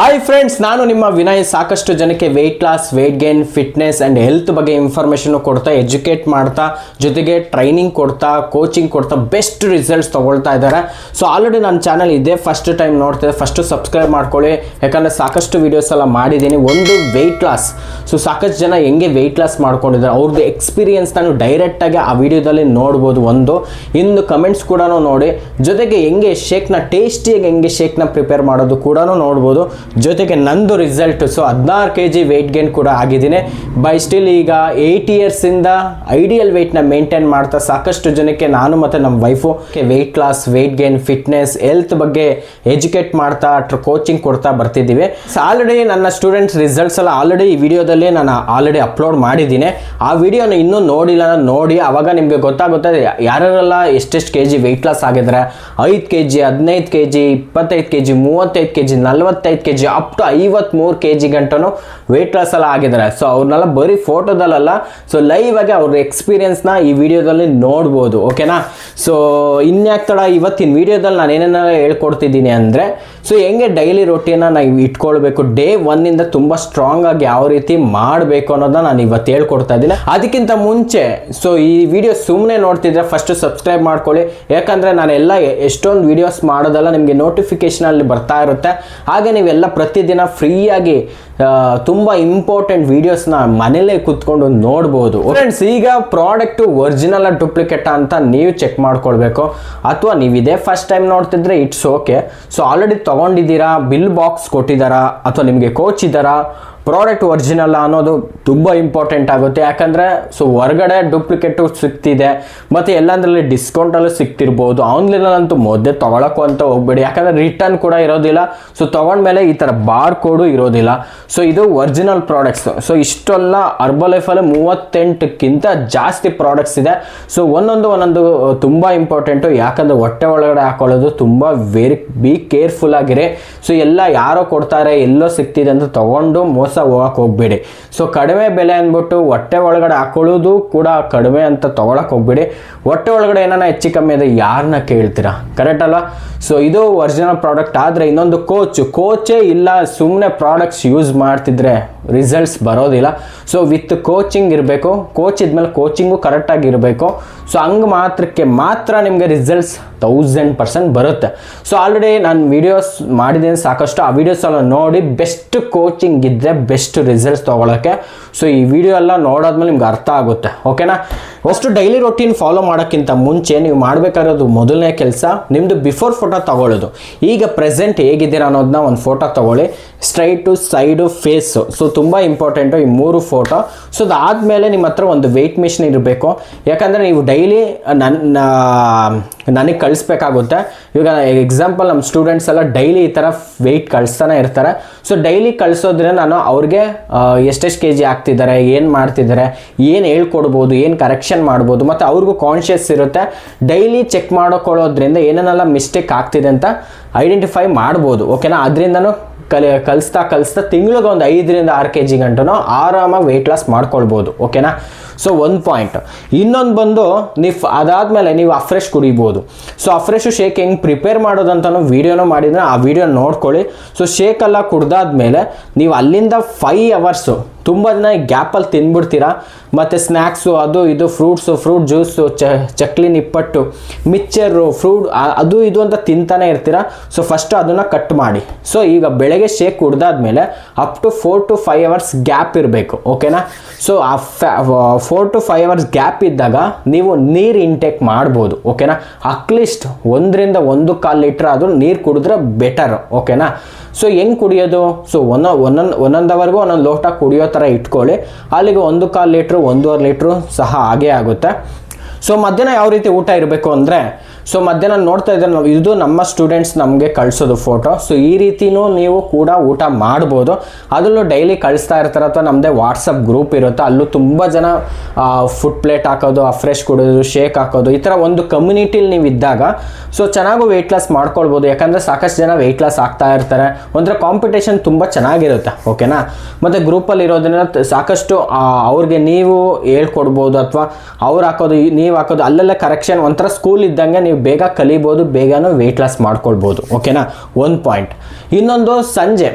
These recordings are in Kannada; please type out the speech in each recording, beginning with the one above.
ಹಾಯ್ ಫ್ರೆಂಡ್ಸ್, ನಾನು ನಿಮ್ಮ ವಿನಯ್. ಸಾಕಷ್ಟು ಜನಕ್ಕೆ weight loss, weight gain, fitness and health ಬಗ್ಗೆ ಇನ್ಫಾರ್ಮೇಷನ್ ಕೊಡ್ತಾ, ಎಜುಕೇಟ್ ಮಾಡ್ತಾ, ಜೊತೆಗೆ ಟ್ರೈನಿಂಗ್ ಕೊಡ್ತಾ, ಕೋಚಿಂಗ್ ಕೊಡ್ತಾ ಬೆಸ್ಟ್ ರಿಸಲ್ಟ್ಸ್ ತೊಗೊಳ್ತಾ ಇದ್ದಾರೆ. ಸೊ ಆಲ್ರೆಡಿ ನನ್ನ ಚಾನಲ್ ಇದೆ, ಫಸ್ಟ್ ಟೈಮ್ ನೋಡ್ತಿದ್ದೆ, ಫಸ್ಟು ಸಬ್ಸ್ಕ್ರೈಬ್ ಮಾಡ್ಕೊಳ್ಳಿ. ಯಾಕಂದರೆ ಸಾಕಷ್ಟು ವೀಡಿಯೋಸ್ ಎಲ್ಲ ಮಾಡಿದ್ದೀನಿ. ಒಂದು ವೆಯ್ಟ್ ಲಾಸ್, ಸೊ ಸಾಕಷ್ಟು ಜನ ಹೆಂಗೆ ವೆಯ್ಟ್ ಲಾಸ್ ಮಾಡ್ಕೊಂಡಿದ್ದಾರೆ ಅವ್ರದ್ದು ಎಕ್ಸ್ಪೀರಿಯನ್ಸ್ ನಾನು ಡೈರೆಕ್ಟಾಗಿ ಆ ವಿಡಿಯೋದಲ್ಲಿ ನೋಡ್ಬೋದು. ಇನ್ನು ಕಮೆಂಟ್ಸ್ ಕೂಡ ನೋಡಿ, ಜೊತೆಗೆ ಹೆಂಗೆ ಶೇಕ್ನ ಟೇಸ್ಟಿಯಾಗಿ ಹೆಂಗೆ ಶೇಕ್ನ ಪ್ರಿಪೇರ್ ಮಾಡೋದು ಕೂಡ ನೋಡ್ಬೋದು. ಜೊತೆಗೆ ನಂದು result, so 16 kg weight gain ಕೂಡ ಆಗಿದ್ದೀನಿ. ಬೈ ಸ್ಟಿಲ್ ಈಗ 8 ಇಯರ್ಸಿಂದ ಐಡಿಯಲ್ ವೆಯ್ಟ್ನ ಮೇಂಟೈನ್ ಮಾಡ್ತಾ ಸಾಕಷ್ಟು ಜನಕ್ಕೆ ನಾನು ಮತ್ತು ನಮ್ಮ wife weight loss, weight gain, fitness, health ಬಗ್ಗೆ ಎಜುಕೇಟ್ ಮಾಡ್ತಾ ಕೋಚಿಂಗ್ ಕೊಡ್ತಾ ಬರ್ತಿದ್ದೀವಿ. ಸೊ ಆಲ್ರೆಡಿ ನನ್ನ ಸ್ಟೂಡೆಂಟ್ಸ್ ರಿಸಲ್ಟ್ಸ್ ಎಲ್ಲ ಆಲ್ರೆಡಿ ಈ ವಿಡಿಯೋದಲ್ಲಿ ನಾನು ಆಲ್ರೆಡಿ ಅಪ್ಲೋಡ್ ಮಾಡಿದ್ದೀನಿ. ಆ ವಿಡಿಯೋನ ಇನ್ನೂ ನೋಡಿಲ್ಲ, ನೋಡಿ ಆವಾಗ ನಿಮಗೆ ಗೊತ್ತಾಗುತ್ತೆ ಯಾರೆಲ್ಲ ಎಷ್ಟೆಷ್ಟು kg ವೆಯ್ಟ್ ಲಾಸ್ ಆಗಿದ್ದಾರೆ. 5 kg, 15 kg, 25 kg, 35 kg, 45 kg, up to 53 kg ಗಂಟನು ವೆಯ್ಟ್ ಲಾಸ್ ಎಲ್ಲ ಆಗಿದ್ದಾರೆ. ಸೊ ಅವ್ರನ್ನೆಲ್ಲ ಬರೀ ಫೋಟೋದಲ್ಲ, ಸೊ ಲೈವ್ ಆಗಿ ಅವ್ರ ಎಕ್ಸ್ಪೀರಿಯನ್ಸ್ನ ಈ ವಿಡಿಯೋದಲ್ಲಿ ನೋಡ್ಬೋದು. ಓಕೆನಾ? ಸೊ ಇನ್ಯಾಕೆ ತಡ, ಇವತ್ತಿನ ವಿಡಿಯೋದಲ್ಲಿ ನಾನು ಏನೇನೆಲ್ಲ ಹೇಳ್ಕೊಡ್ತಿದ್ದೀನಿ ಅಂದರೆ, ಸೊ ಹೆಂಗೆ ಡೈಲಿ ರೊಟೀನ ನಾವು ಇಟ್ಕೊಳ್ಬೇಕು, ಡೇ 1 ಇಂದ ತುಂಬ ಸ್ಟ್ರಾಂಗ್ ಆಗಿ ಯಾವ ರೀತಿ ಮಾಡಬೇಕು ಅನ್ನೋದನ್ನ ನಾನು ಇವತ್ತು ಹೇಳ್ಕೊಡ್ತಾ ಇದ್ದೀನಿ. ಅದಕ್ಕಿಂತ ಮುಂಚೆ ಸೊ ಈ ವಿಡಿಯೋ ಸುಮ್ಮನೆ ನೋಡ್ತಿದ್ರೆ ಫಸ್ಟ್ ಸಬ್ಸ್ಕ್ರೈಬ್ ಮಾಡ್ಕೊಳ್ಳಿ. ಯಾಕಂದರೆ ನಾನೆಲ್ಲ ಎಷ್ಟೊಂದು ವಿಡಿಯೋಸ್ ಮಾಡೋದಲ್ಲ ನಿಮಗೆ ನೋಟಿಫಿಕೇಶನಲ್ಲಿ ಬರ್ತಾ ಇರುತ್ತೆ. ಹಾಗೆ ನೀವೆಲ್ಲ ಪ್ರತಿದಿನ ಫ್ರೀಯಾಗಿ ತುಂಬ ಇಂಪಾರ್ಟೆಂಟ್ ವೀಡಿಯೋಸ್ನ ಮನೇಲೇ ಕೂತ್ಕೊಂಡು ನೋಡ್ಬೋದು. ಫ್ರೆಂಡ್ಸ್, ಈಗ ಪ್ರಾಡಕ್ಟು ಒರಿಜಿನಲ್ ಡೂಪ್ಲಿಕೇಟ್ ಅಂತ ನೀವು ಚೆಕ್ ಮಾಡ್ಕೊಳ್ಬೇಕು. ಅಥವಾ ನೀವು ಇದೇ ಫಸ್ಟ್ ಟೈಮ್ ನೋಡ್ತಿದ್ರೆ ಇಟ್ಸ್ ಓಕೆ. ಸೊ ಆಲ್ರೆಡಿ ತೊಗೊಂಡಿದ್ದೀರಾ, ಬಿಲ್ ಬಾಕ್ಸ್ ಕೊಟ್ಟಿದ್ದಾರಾ, ಅಥವಾ ನಿಮಗೆ ಕೋಚ್ ಇದ್ದಾರಾ, ಪ್ರಾಡಕ್ಟ್ ಒರಿಜಿನಲ್ ಅನ್ನೋದು ತುಂಬ ಇಂಪಾರ್ಟೆಂಟ್ ಆಗುತ್ತೆ. ಯಾಕಂದರೆ ಸೊ ಹೊರಗಡೆ ಡೂಪ್ಲಿಕೇಟು ಸಿಗ್ತಿದೆ, ಮತ್ತು ಎಲ್ಲಂದ್ರಲ್ಲಿ ಡಿಸ್ಕೌಂಟಲ್ಲೂ ಸಿಗ್ತಿರ್ಬೋದು. ಆನ್ಲೈನಲ್ಲಂತೂ ಮೊದಲೇ ತೊಗೊಳಕ್ಕೂ ಅಂತ ಹೋಗ್ಬೇಡಿ, ಯಾಕಂದರೆ ರಿಟರ್ನ್ ಕೂಡ ಇರೋದಿಲ್ಲ. ಸೊ ತೊಗೊಂಡ್ಮೇಲೆ ಈ ಥರ ಬಾರ್ ಕೋಡು ಇರೋದಿಲ್ಲ. ಸೊ ಇದು ಒರಿಜಿನಲ್ ಪ್ರಾಡಕ್ಟ್ಸ್. ಸೊ ಇಷ್ಟೆಲ್ಲ ಹರ್ಬಲೈಫಲ್ಲಿ 38ಕ್ಕಿಂತ ಜಾಸ್ತಿ ಪ್ರಾಡಕ್ಟ್ಸ್ ಇದೆ. ಸೊ ಒಂದೊಂದು ತುಂಬ ಇಂಪಾರ್ಟೆಂಟು, ಯಾಕಂದರೆ ಹೊಟ್ಟೆ ಒಳಗಡೆ ಹಾಕೊಳ್ಳೋದು ತುಂಬ ಬಿ ಕೇರ್ಫುಲ್ ಆಗಿರಿ. ಸೊ ಎಲ್ಲ ಯಾರೋ ಕೊಡ್ತಾರೆ, ಎಲ್ಲೋ ಸಿಗ್ತಿದೆ ಅಂತ ತೊಗೊಂಡು ಮೋಸ ಹೋಗಕ್ಕೆ ಹೋಗ್ಬೇಡಿ. ಸೊ ಕಡಿಮೆ ಬೆಲೆ ಅಂದ್ಬಿಟ್ಟು ಹೊಟ್ಟೆ ಒಳಗಡೆ ಹಾಕೊಳ್ಳೋದು ಕೂಡ ಕಡಿಮೆ ಅಂತ ತೊಗೊಳಕ್ಕೆ ಹೋಗ್ಬೇಡಿ. ಹೊಟ್ಟೆ ಒಳಗಡೆ ಏನಾನ ಹೆಚ್ಚು ಕಮ್ಮಿ ಇದೆ ಯಾರನ್ನ ಕೇಳ್ತೀರಾ? ಕರೆಕ್ಟ್ ಅಲ್ವಾ? ಸೊ ಇದು ಒರಿಜಿನಲ್ ಪ್ರಾಡಕ್ಟ್. ಆದರೆ ಇನ್ನೊಂದು ಕೋಚೇ ಇಲ್ಲ, ಸುಮ್ಮನೆ ಪ್ರಾಡಕ್ಟ್ಸ್ ಯೂಸ್ ಮಾಡ್ತಿದ್ರೆ ರಿಸಲ್ಟ್ಸ್ ಬರೋದಿಲ್ಲ. ಸೊ ವಿತ್ ಕೋಚಿಂಗ್ ಇರಬೇಕು. ಕೋಚ್ ಇದ್ಮೇಲೆ ಕೋಚಿಂಗು ಕರೆಕ್ಟಾಗಿ ಇರಬೇಕು. ಸೊ ಹಂಗೆ ಮಾತ್ರ ನಿಮಗೆ ರಿಸಲ್ಟ್ಸ್ 1000% ಬರುತ್ತೆ. ಸೊ ಆಲ್ರೆಡಿ ನಾನು ವೀಡಿಯೋಸ್ ಮಾಡಿದ್ದೀನಿ ಸಾಕಷ್ಟು. ಆ ವೀಡಿಯೋಸ್ ಎಲ್ಲ ನೋಡಿ ಬೆಸ್ಟ್ ಕೋಚಿಂಗ್ ಇದ್ದರೆ ಬೆಸ್ಟ್ ರಿಸಲ್ಟ್ಸ್ ತೊಗೊಳಕ್ಕೆ. ಸೊ ಈ ವಿಡಿಯೋ ಎಲ್ಲ ನೋಡೋದ್ಮೇಲೆ ನಿಮ್ಗೆ ಅರ್ಥ ಆಗುತ್ತೆ. ಓಕೆನಾ? ಅಷ್ಟು ಡೈಲಿ ರೊಟೀನ್ ಫಾಲೋ ಮಾಡೋಕ್ಕಿಂತ ಮುಂಚೆ ನೀವು ಮಾಡಬೇಕಾಗಿರೋದು ಮೊದಲನೇ ಕೆಲಸ ನಿಮ್ಮದು ಬಿಫೋರ್ ಫೋಟೋ ತಗೊಳ್ಳೋದು. ಈಗ ಪ್ರೆಸೆಂಟ್ ಹೇಗಿದ್ದೀರಾ ಅನ್ನೋದನ್ನ ಒಂದು ಫೋಟೋ ತಗೊಳ್ಳಿ. Straight, side, face. ಸೊ ತುಂಬ ಇಂಪಾರ್ಟೆಂಟು ಈ 3 ಫೋಟೋ. ಸೊ ಅದಾದಮೇಲೆ ನಿಮ್ಮ ಹತ್ರ ಒಂದು ವೆಯ್ಟ್ ಮಿಷಿನ್ ಇರಬೇಕು. ಯಾಕಂದರೆ ನೀವು ಡೈಲಿ ನನಗೆ ಕಳಿಸ್ಬೇಕಾಗುತ್ತೆ. ಇವಾಗ ಎಕ್ಸಾಂಪಲ್ ನಮ್ಮ ಸ್ಟೂಡೆಂಟ್ಸ್ ಎಲ್ಲ ಡೈಲಿ ಈ ಥರ ವೆಯ್ಟ್ ಕಳಿಸ್ತಾನೆ ಇರ್ತಾರೆ. ಸೊ ಡೈಲಿ ಕಳಿಸೋದ್ರೆ ನಾನು ಅವ್ರಿಗೆ ಎಷ್ಟೆಷ್ಟು kg ಆಗ್ತಿದ್ದಾರೆ, ಏನು ಮಾಡ್ತಿದ್ದಾರೆ, ಏನು ಹೇಳ್ಕೊಡ್ಬೋದು, ಏನು ಕರೆಕ್ಷನ್ ಮಾಡ್ಬೋದು, ಮತ್ತು ಅವ್ರಿಗೂ ಕಾನ್ಷಿಯಸ್ ಇರುತ್ತೆ. ಡೈಲಿ ಚೆಕ್ ಮಾಡೋಕೊಳ್ಳೋದ್ರಿಂದ ಏನೇನೆಲ್ಲ ಮಿಸ್ಟೇಕ್ ಆಗ್ತಿದೆ ಅಂತ ಐಡೆಂಟಿಫೈ ಮಾಡ್ಬೋದು. ಓಕೆನಾ? ಅದರಿಂದನೂ ಕಲಿಸ್ತಾ ತಿಂಗಳಿಗೆ ಒಂದು 5 ರಿಂದ 6 kg ಗಂಟನೂ ಆರಾಮಾಗಿ ವೆಯ್ಟ್ ಲಾಸ್ ಮಾಡ್ಕೊಳ್ಬೋದು. ಓಕೆನಾ? ಸೊ ಒಂದು ಪಾಯಿಂಟ್. ಇನ್ನೊಂದು ಬಂದು ಅದಾದಮೇಲೆ ನೀವು ಅಫ್ರೆಶ್ ಕುಡಿಬೋದು. ಸೊ ಅಫ್ರೆಶು ಶೇಕ್ ಹೆಂಗೆ ಪ್ರಿಪೇರ್ ಮಾಡೋದಂತನೂ ವೀಡಿಯೋನೂ ಮಾಡಿದ್ರೆ ಆ ವಿಡಿಯೋ ನೋಡ್ಕೊಳ್ಳಿ. ಸೊ ಶೇಕೆಲ್ಲ ಕುಡ್ದಾದ್ಮೇಲೆ ನೀವು ಅಲ್ಲಿಂದ 5 ಅವರ್ಸು ತುಂಬ ದಿನ ಗ್ಯಾಪಲ್ಲಿ ತಿಂದ್ಬಿಡ್ತೀರಾ. ಮತ್ತು ಸ್ನ್ಯಾಕ್ಸು, ಅದು ಇದು, fruit juice, chakli, nippattu, mixture, ಅದು ಇದು ಅಂತ ತಿಂತಾನೆ ಇರ್ತೀರಾ. ಸೊ ಫಸ್ಟು ಅದನ್ನು ಕಟ್ ಮಾಡಿ. ಸೊ ಈಗ ಬೆಳಗ್ಗೆ ಶೇಕ್ ಕುಡ್ದಾದ್ಮೇಲೆ up to 4 to 5 hours gap ಇರಬೇಕು. ಓಕೆನಾ? ಸೊ ಆ 4 to 5 ಅವರ್ಸ್ ಗ್ಯಾಪ್ ಇದ್ದಾಗ ನೀವು ನೀರು ಇಂಟೇಕ್ ಮಾಡ್ಬೋದು. ಓಕೆನಾ? ಅಟ್ಲೀಸ್ಟ್ 1 ರಿಂದ 1.25 ಲೀಟ್ರ್ ಆದರೂ ನೀರು ಕುಡಿದ್ರೆ ಬೆಟರ್. ಓಕೆನಾ? ಸೊ ಹೆಂಗೆ ಕುಡಿಯೋದು? ಸೊ ಒಂದೊಂದು ಅವರ್ಗೂ ಒಂದೊಂದು ಲೋಟ ಕುಡಿಯೋ ಥರ ಇಟ್ಕೊಳ್ಳಿ. ಅಲ್ಲಿಗೆ 1.25 ಲೀಟ್ರು, 1.5 ಲೀಟ್ರು ಸಹ ಆಗೇ ಆಗುತ್ತೆ. ಸೊ ಮಧ್ಯಾಹ್ನ ಯಾವ ರೀತಿ ಊಟ ಇರಬೇಕು ಅಂದರೆ, ಸೊ ಮಧ್ಯಾಹ್ನ ನೋಡ್ತಾ ಇದ್ದಾರೆ ನಾವು, ಇದು ನಮ್ಮ ಸ್ಟೂಡೆಂಟ್ಸ್ ನಮಗೆ ಕಳಿಸೋದು ಫೋಟೋ. ಸೊ ಈ ರೀತಿಯೂ ನೀವು ಕೂಡ ಊಟ ಮಾಡ್ಬೋದು. ಅದರಲ್ಲೂ ಡೈಲಿ ಕಳಿಸ್ತಾ ಇರ್ತಾರೆ, ಅಥವಾ ನಮ್ಮದೇ ವಾಟ್ಸಪ್ ಗ್ರೂಪ್ ಇರುತ್ತೆ, ಅಲ್ಲೂ ತುಂಬ ಜನ ಫುಡ್ ಪ್ಲೇಟ್ ಹಾಕೋದು, ಅಫ್ರೆಶ್ ಕೊಡೋದು, ಶೇಕ್ ಹಾಕೋದು, ಈ ಥರ ಒಂದು ಕಮ್ಯುನಿಟಿಲಿ ನೀವು ಇದ್ದಾಗ ಸೊ ಚೆನ್ನಾಗೂ ವೆಯ್ಟ್ ಲಾಸ್ ಮಾಡ್ಕೊಳ್ಬೋದು. ಯಾಕಂದರೆ ಸಾಕಷ್ಟು ಜನ ವೆಯ್ಟ್ ಲಾಸ್ ಆಗ್ತಾ ಇರ್ತಾರೆ. ಒಂಥರ ಕಾಂಪಿಟೇಷನ್ ತುಂಬ ಚೆನ್ನಾಗಿರುತ್ತೆ. ಓಕೆನಾ? ಮತ್ತು ಗ್ರೂಪಲ್ಲಿ ಇರೋದನ್ನ ಸಾಕಷ್ಟು ಅವ್ರಿಗೆ ನೀವು ಹೇಳ್ಕೊಡ್ಬೋದು, ಅಥವಾ ಅವ್ರು ಹಾಕೋದು ನೀವು ಹಾಕೋದು ಅಲ್ಲೆಲ್ಲ ಕರೆಕ್ಷನ್. ಒಂಥರ ಸ್ಕೂಲ್ ಇದ್ದಂಗೆ ನೀವು ಬೇಗ ಕಲಿಬೋದು, ಬೇಗನೂ ವೆಯ್ಟ್ ಲಾಸ್ ಮಾಡ್ಕೊಳ್ಬೋದು. ಓಕೆನಾ? ಒಂದು ಪಾಯಿಂಟ್. ಇನ್ನೊಂದು ಸಂಜೆ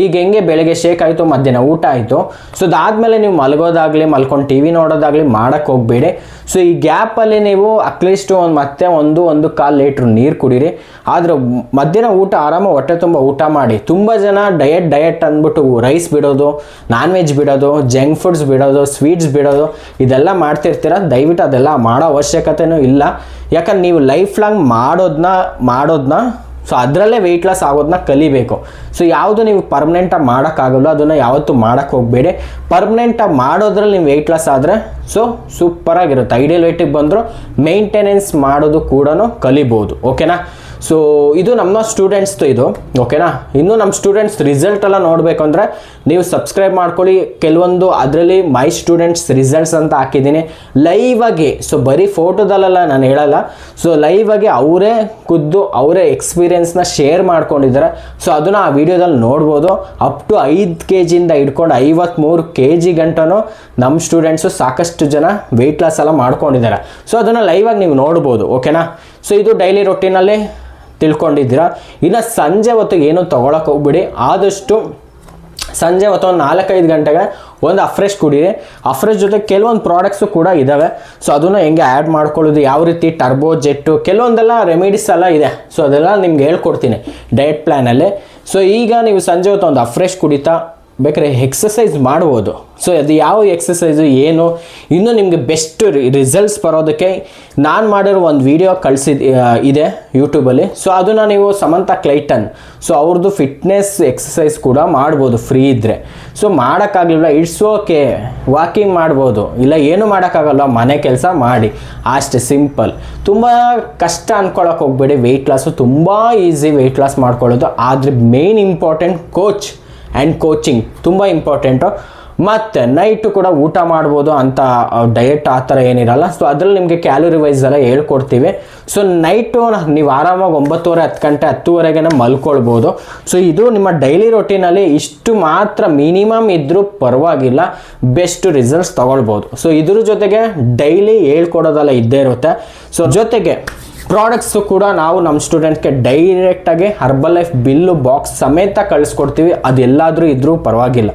ಈಗ ಹೆಂಗೆ ಬೆಳಗ್ಗೆ ಶೇಕ್ ಆಯಿತು, ಮಧ್ಯಾಹ್ನ ಊಟ ಆಯಿತು. ಸೊ ಅದಾದಮೇಲೆ ನೀವು ಮಲಗೋದಾಗಲಿ ಮಲ್ಕೊಂಡು ಟಿ ವಿ ನೋಡೋದಾಗಲಿ ಮಾಡೋಕ್ಕೆ ಹೋಗಬೇಡಿ. ಸೊ ಈ ಗ್ಯಾಪಲ್ಲಿ ನೀವು ಅಟ್ಲೀಸ್ಟ್ ಮತ್ತೆ 1.25 ಲೀಟ್ರ್ ನೀರು ಕುಡೀರಿ. ಆದರೆ ಮಧ್ಯಾಹ್ನ ಊಟ ಆರಾಮ ಹೊಟ್ಟೆ ತುಂಬ ಊಟ ಮಾಡಿ. ತುಂಬ ಜನ ಡಯಟ್ ಅಂದ್ಬಿಟ್ಟು ರೈಸ್ ಬಿಡೋದು, ನಾನ್ ವೆಜ್ ಬಿಡೋದು, ಜಂಕ್ ಫುಡ್ಸ್ ಬಿಡೋದು, ಸ್ವೀಟ್ಸ್ ಬಿಡೋದು, ಇದೆಲ್ಲ ಮಾಡ್ತಿರ್ತೀರ. ದಯವಿಟ್ಟು ಅದೆಲ್ಲ ಮಾಡೋ ಅವಶ್ಯಕತೆಯೂ ಇಲ್ಲ. ಯಾಕಂದ್ರೆ ನೀವು ಲೈಫ್ ಲಾಂಗ್ ಮಾಡೋದನ್ನ ಸೊ ಅದರಲ್ಲೇ ವೆಯ್ಟ್ ಲಾಸ್ ಆಗೋದನ್ನ ಕಲಿಬೇಕು. ಸೊ ಯಾವುದು ನೀವು ಪರ್ಮನೆಂಟಾಗಿ ಮಾಡೋಕ್ಕಾಗಲ್ಲ ಅದನ್ನು ಯಾವತ್ತೂ ಮಾಡೋಕ್ಕೆ ಹೋಗಬೇಡಿ. ಪರ್ಮನೆಂಟಾಗಿ ಮಾಡೋದ್ರಲ್ಲಿ ನೀವು ವೆಯ್ಟ್ ಲಾಸ್ ಆದರೆ ಸೊ ಸೂಪರಾಗಿರುತ್ತೆ. ಐಡಿಯಲ್ ವೆಯ್ಟಿಗೆ ಬಂದರೂ ಮೇಂಟೆನೆನ್ಸ್ ಮಾಡೋದು ಕೂಡ ಕಲಿಬೋದು. ಓಕೆನಾ? ಸೊ ಇದು ನಮ್ಮ ಸ್ಟೂಡೆಂಟ್ಸ್ದು ಇದು. ಓಕೆನಾ? ಇನ್ನು ನಮ್ಮ ಸ್ಟೂಡೆಂಟ್ಸ್ ರಿಸಲ್ಟ್ ಎಲ್ಲ ನೋಡಬೇಕು ಅಂದರೆ ನೀವು ಸಬ್ಸ್ಕ್ರೈಬ್ ಮಾಡ್ಕೊಳ್ಳಿ. ಕೆಲವೊಂದು ಅದರಲ್ಲಿ ಮೈ ಸ್ಟೂಡೆಂಟ್ಸ್ ರಿಸಲ್ಟ್ಸ್ ಅಂತ ಹಾಕಿದ್ದೀನಿ ಲೈವ್ ಆಗಿ. ಸೊ ಬರೀ ಫೋಟೋದಲ್ಲೆಲ್ಲ ನಾನು ಹೇಳಲ್ಲ. ಸೊ ಲೈವ್ ಆಗಿ ಅವರೇ ಎಕ್ಸ್ಪೀರಿಯನ್ಸ್ನ ಶೇರ್ ಮಾಡ್ಕೊಂಡಿದ್ದಾರೆ. ಸೊ ಅದನ್ನು ಆ ವಿಡಿಯೋದಲ್ಲಿ ನೋಡ್ಬೋದು. ಅಪ್ ಟು 5 kg ಹಿಡ್ಕೊಂಡು 53 kg ಗಂಟನೂ ನಮ್ಮ ಸ್ಟೂಡೆಂಟ್ಸು ಸಾಕಷ್ಟು ಜನ ವೆಯ್ಟ್ ಲಾಸ್ ಎಲ್ಲ ಮಾಡ್ಕೊಂಡಿದ್ದಾರೆ. ಸೊ ಅದನ್ನು ಲೈವ್ ಆಗಿ ನೀವು ನೋಡ್ಬೋದು. ಓಕೆನಾ? ಸೊ ಇದು ಡೈಲಿ ರೊಟೀನಲ್ಲಿ ತಿಳ್ಕೊಂಡಿದ್ದೀರಾ. ಇನ್ನು ಸಂಜೆ ಹೊತ್ತಿಗೆ ಏನೂ ತೊಗೊಳಕ್ಕೆ ಹೋಗ್ಬಿಡಿ. ಆದಷ್ಟು ಸಂಜೆ ಹೊತ್ತು ಒಂದು 4-5 ಗಂಟೆಗೆ ಒಂದು ಅಫ್ರೆಶ್ ಕುಡೀರಿ. ಅಫ್ರೆಶ್ ಜೊತೆ ಕೆಲವೊಂದು ಪ್ರಾಡಕ್ಟ್ಸು ಕೂಡ ಇದ್ದಾವೆ. ಸೊ ಅದನ್ನು ಹೆಂಗೆ ಆ್ಯಡ್ ಮಾಡ್ಕೊಳ್ಳೋದು, ಯಾವ ರೀತಿ ಟರ್ಬೋ ಜೆಟ್ಟು, ಕೆಲವೊಂದೆಲ್ಲ ರೆಮಿಡೀಸ್ ಎಲ್ಲ ಇದೆ. ಸೊ ಅದೆಲ್ಲ ನಿಮ್ಗೆ ಹೇಳ್ಕೊಡ್ತೀನಿ ಡಯಟ್ ಪ್ಲ್ಯಾನಲ್ಲಿ. ಸೊ ಈಗ ನೀವು ಸಂಜೆ ಹೊತ್ತು ಒಂದು ಅಫ್ರೆಶ್ ಕುಡಿತಾ ಬೇಕಾದ್ರೆ ಎಕ್ಸಸೈಸ್ ಮಾಡ್ಬೋದು. ಸೊ ಅದು ಯಾವ ಎಕ್ಸಸೈಸು ಏನು ಇನ್ನೂ ನಿಮಗೆ ಬೆಸ್ಟ್ ರಿಸಲ್ಟ್ಸ್ ಬರೋದಕ್ಕೆ ನಾನು ಮಾಡಿರೋ ಒಂದು ವಿಡಿಯೋ ಇದೆ ಯೂಟ್ಯೂಬಲ್ಲಿ. ಸೊ ಅದನ್ನು ನೀವು ಸಮಂತಾ ಕ್ಲೈಟನ್, ಸೊ ಅವ್ರದ್ದು ಫಿಟ್ನೆಸ್ ಎಕ್ಸಸೈಸ್ ಕೂಡ ಮಾಡ್ಬೋದು ಫ್ರೀ ಇದ್ದರೆ. ಸೊ ಮಾಡೋಕ್ಕಾಗಲಿಲ್ಲ ಇಟ್ಸ್ ಓಕೆ, ವಾಕಿಂಗ್ ಮಾಡ್ಬೋದು, ಇಲ್ಲ ಏನೂ ಮಾಡೋಕ್ಕಾಗಲ್ಲ ಮನೆ ಕೆಲಸ ಮಾಡಿ, ಅಷ್ಟೇ ಸಿಂಪಲ್. ತುಂಬ ಕಷ್ಟ ಅಂದ್ಕೊಳ್ಳೋಕೆ ಹೋಗಬೇಡಿ. ವೆಯ್ಟ್ ಲಾಸು ತುಂಬ ಈಸಿ ವೆಯ್ಟ್ ಲಾಸ್ ಮಾಡ್ಕೊಳ್ಳೋದು. ಆದರೆ main important coach and coaching ತುಂಬ ಇಂಪಾರ್ಟೆಂಟು. ಮತ್ತು ನೈಟು ಕೂಡ ಊಟ ಮಾಡ್ಬೋದು ಅಂತ ಡಯಟ್ ಆ ಥರ ಏನಿರಲ್ಲ. ಸೊ ಅದರಲ್ಲಿ ನಿಮಗೆ ಕ್ಯಾಲೋರಿ ವೈಸ್ ಎಲ್ಲ ಹೇಳ್ಕೊಡ್ತೀವಿ. ಸೊ ನೈಟು ನೀವು ಆರಾಮಾಗಿ 9:30-10 ಗಂಟೆ 10:30ಗೆ ಮಲ್ಕೊಳ್ಬೋದು. ಸೊ ಇದು ನಿಮ್ಮ ಡೈಲಿ ರೊಟೀನಲ್ಲಿ ಇಷ್ಟು ಮಾತ್ರ ಮಿನಿಮಮ್ ಇದ್ದರೂ ಪರವಾಗಿಲ್ಲ, ಬೆಸ್ಟ್ ರಿಸಲ್ಟ್ಸ್ ತೊಗೊಳ್ಬೋದು. ಸೊ ಇದ್ರ ಜೊತೆಗೆ ಡೈಲಿ ಹೇಳ್ಕೊಡೋದೆಲ್ಲ ಇದ್ದೇ ಇರುತ್ತೆ. ಸೊ ಜೊತೆಗೆ ಪ್ರಾಡಕ್ಟ್ಸು ಕೂಡ ನಾವು ನಮ್ಮ ಸ್ಟೂಡೆಂಟ್ಸ್ಗೆ ಡೈರೆಕ್ಟಾಗಿ ಹರ್ಬಲ್ ಲೈಫ್ ಬಿಲ್ಲು ಬಾಕ್ಸ್ ಸಮೇತ ಕಳಿಸ್ಕೊಡ್ತೀವಿ. ಅದೆಲ್ಲಾದರೂ ಇದ್ದರೂ ಪರವಾಗಿಲ್ಲ.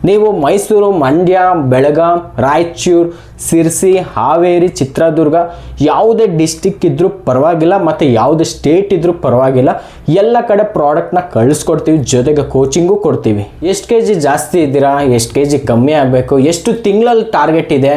ನೀವು ಮೈಸೂರು, ಮಂಡ್ಯ, ಬೆಳಗಾಂ, ರಾಯಚೂರು, ಸಿರ್ಸಿ, ಹಾವೇರಿ, ಚಿತ್ರದುರ್ಗ ಯಾವುದೇ ಡಿಸ್ಟಿಕ್ ಇದ್ದರೂ ಪರವಾಗಿಲ್ಲ, ಮತ್ತು ಯಾವುದೇ ಸ್ಟೇಟ್ ಇದ್ದರೂ ಪರವಾಗಿಲ್ಲ, ಎಲ್ಲ ಕಡೆ ಪ್ರಾಡಕ್ಟ್ನ ಕಳಿಸ್ಕೊಡ್ತೀವಿ. ಜೊತೆಗೆ ಕೋಚಿಂಗು ಕೊಡ್ತೀವಿ. ಎಷ್ಟು kg ಜಾಸ್ತಿ ಇದ್ದೀರಾ, ಎಷ್ಟು kg ಕಮ್ಮಿ ಆಗಬೇಕು, ಎಷ್ಟು ತಿಂಗಳಲ್ಲಿ ಟಾರ್ಗೆಟ್ ಇದೆ,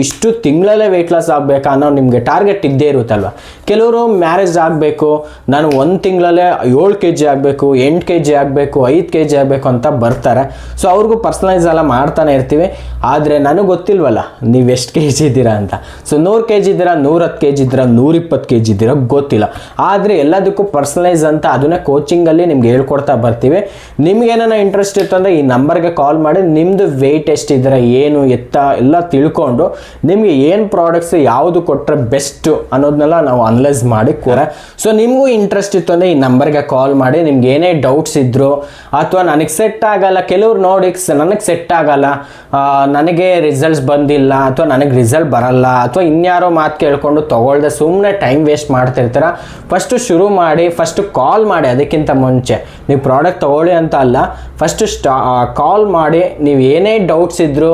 ಇಷ್ಟು ತಿಂಗಳಲ್ಲೇ ವೆಯ್ಟ್ ಲಾಸ್ ಆಗಬೇಕಾ ಅನ್ನೋ ನಿಮಗೆ ಟಾರ್ಗೆಟ್ ಇದ್ದೇ ಇರುತ್ತಲ್ವ. ಕೆಲವರು ಮ್ಯಾರೇಜ್ ಆಗಬೇಕು, ನಾನು 1 ತಿಂಗಳಲ್ಲೇ 7 kg ಆಗಬೇಕು, 8 kg ಆಗಬೇಕು, 5 kg ಆಗಬೇಕು ಅಂತ ಬರ್ತಾರೆ. ಸೊ ಅವ್ರಿಗೂ ಪರ್ಸನಲೈಸ್ ಎಲ್ಲ ಮಾಡ್ತಾನೆ ಇರ್ತೀವಿ. ಆದರೆ ನನಗೆ ಗೊತ್ತಿಲ್ವಲ್ಲ ನೀವು ಎಷ್ಟು kg ಇದ್ದೀರಾ ಅಂತ. ಸೊ 100 kg ಇದ್ದೀರಾ, 110 kg ಇದ್ದೀರಾ, 120 kg ಇದ್ದೀರಾ ಗೊತ್ತಿಲ್ಲ. ಆದರೆ ಎಲ್ಲದಕ್ಕೂ ಪರ್ಸನಲೈಸ್ ಅಂತ ಅದನ್ನೇ ಕೋಚಿಂಗಲ್ಲಿ ನಿಮ್ಗೆ ಹೇಳ್ಕೊಡ್ತಾ ಬರ್ತೀವಿ. ನಿಮ್ಗೇನೋ ಇಂಟ್ರೆಸ್ಟ್ ಇತ್ತು ಅಂದರೆ ಈ ನಂಬರ್ಗೆ ಕಾಲ್ ಮಾಡಿ ನಿಮ್ಮದು ವೆಯ್ಟ್ ಎಷ್ಟಿದ್ದೀರಾ, ಏನು ಎತ್ತ ಎಲ್ಲ ತಿಳ್ಕೊಂಡು ನಿಮಗೆ ಏನು ಪ್ರಾಡಕ್ಟ್ಸ್ ಯಾವುದು ಕೊಟ್ಟರೆ ಬೆಸ್ಟು ಅನ್ನೋದನ್ನೆಲ್ಲ ನಾವು ಅನಲೈಸ್ ಮಾಡಿ ಕೊಡ್ರೆ. ಸೊ ನಿಮಗೂ ಇಂಟ್ರೆಸ್ಟ್ ಇತ್ತು ಅಂದರೆ ಈ ನಂಬರ್ಗೆ ಕಾಲ್ ಮಾಡಿ ನಿಮ್ಗೆ ಏನೇ ಡೌಟ್ಸ್ ಇದ್ದರು, ಅಥವಾ ನನಗೆ ಸೆಟ್ ಆಗಲ್ಲ, ಕೆಲವ್ರು ನೋಡಿ ನನಗೆ ಸೆಟ್ ಆಗಲ್ಲ, ನನಗೆ ರಿಸಲ್ಟ್ಸ್ ಬಂದಿಲ್ಲ, ಅಥವಾ ನನಗೆ ರಿಸಲ್ಟ್ ಬರಲ್ಲ, ಅಥವಾ ಇನ್ಯಾರೋ ಮಾತು ಕೇಳ್ಕೊಂಡು ತೊಗೊಳ್ದೆ ಸುಮ್ಮನೆ ಟೈಮ್ ವೇಸ್ಟ್ ಮಾಡ್ತಿರ್ತೀರ. ಫಸ್ಟು ಶುರು ಮಾಡಿ, ಫಸ್ಟು ಕಾಲ್ ಮಾಡಿ. ಅದಕ್ಕಿಂತ ಮುಂಚೆ ನೀವು ಪ್ರಾಡಕ್ಟ್ ತೊಗೊಳ್ಳಿ ಅಂತ ಅಲ್ಲ, ಫಸ್ಟು ಕಾಲ್ ಮಾಡಿ. ನೀವು ಏನೇ ಡೌಟ್ಸ್ ಇದ್ದರೂ,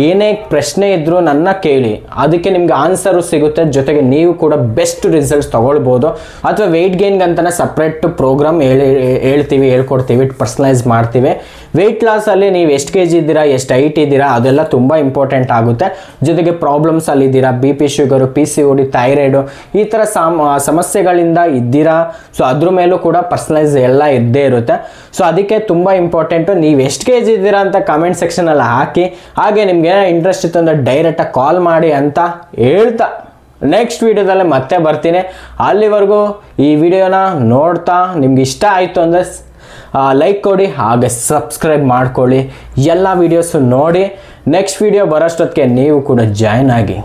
ಏನೇ ಪ್ರಶ್ನೆ ಇದ್ದರೂ ನನ್ನ ಕೇಳಿ, ಅದಕ್ಕೆ ನಿಮ್ಗೆ ಆನ್ಸರು ಸಿಗುತ್ತೆ. ಜೊತೆಗೆ ನೀವು ಕೂಡ ಬೆಸ್ಟ್ ರಿಸಲ್ಟ್ಸ್ ತೊಗೊಳ್ಬೋದು. ಅಥವಾ ವೆಯ್ಟ್ ಗೇನ್ಗೆ ಅಂತಲೇ ಸಪ್ರೇಟ್ ಪ್ರೋಗ್ರಾಮ್ ಹೇಳ್ಕೊಡ್ತೀವಿ, ಪರ್ಸನಲೈಸ್ ಮಾಡ್ತೀವಿ. ವೆಯ್ಟ್ ಲಾಸಲ್ಲಿ ನೀವು ಎಷ್ಟು kg ಇದ್ದೀರಾ, ಎಷ್ಟು ಹೈಟ್ ಇದ್ದೀರಾ, ಅದೆಲ್ಲ ತುಂಬ ಇಂಪಾರ್ಟೆಂಟ್ ಆಗುತ್ತೆ. ಜೊತೆಗೆ ಪ್ರಾಬ್ಲಮ್ಸ್ ಅಲ್ಲಿದ್ದೀರಾ, BP, ಶುಗರು, PCOD, ಥೈರಾಯ್ಡು, ಈ ಥರ ಸಮಸ್ಯೆಗಳಿಂದ ಇದ್ದೀರಾ, ಸೊ ಅದ್ರ ಮೇಲೂ ಕೂಡ ಪರ್ಸನಲೈಸ್ ಎಲ್ಲ ಇದ್ದೇ ಇರುತ್ತೆ. ಸೊ ಅದಕ್ಕೆ ತುಂಬ ಇಂಪಾರ್ಟೆಂಟು. ನೀವು ಎಷ್ಟು kg ಇದ್ದೀರಾ ಅಂತ ಕಮೆಂಟ್ ಸೆಕ್ಷನಲ್ಲಿ ಹಾಕಿ. ಹಾಗೆ ನಿಮ್ಗೆ ಇಂಟ್ರೆಸ್ಟ್ ಇತ್ತು ಅಂದರೆ ಡೈರೆಕ್ಟಾಗಿ ಕಾಲ್ ಮಾಡಿ ಅಂತ ಹೇಳ್ತಾ ನೆಕ್ಸ್ಟ್ ವೀಡಿಯೋದಲ್ಲೇ ಮತ್ತೆ ಬರ್ತೀನಿ. ಅಲ್ಲಿವರೆಗೂ ಈ ವಿಡಿಯೋನ ನೋಡ್ತಾ ನಿಮ್ಗೆ ಇಷ್ಟ ಆಯಿತು ಅಂದರೆ ಲೈಕ್ ಕೊಡಿ, ಹಾಗೆ ಸಬ್ಸ್ಕ್ರೈಬ್ ಮಾಡ್ಕೊಳ್ಳಿ. ಎಲ್ಲ ವೀಡಿಯೋಸು ನೋಡಿ ನೆಕ್ಸ್ಟ್ ವೀಡಿಯೋ ಬರೋಷ್ಟೊತ್ತಿಗೆ ನೀವು ಕೂಡ ಜಾಯ್ನ್ ಆಗಿ.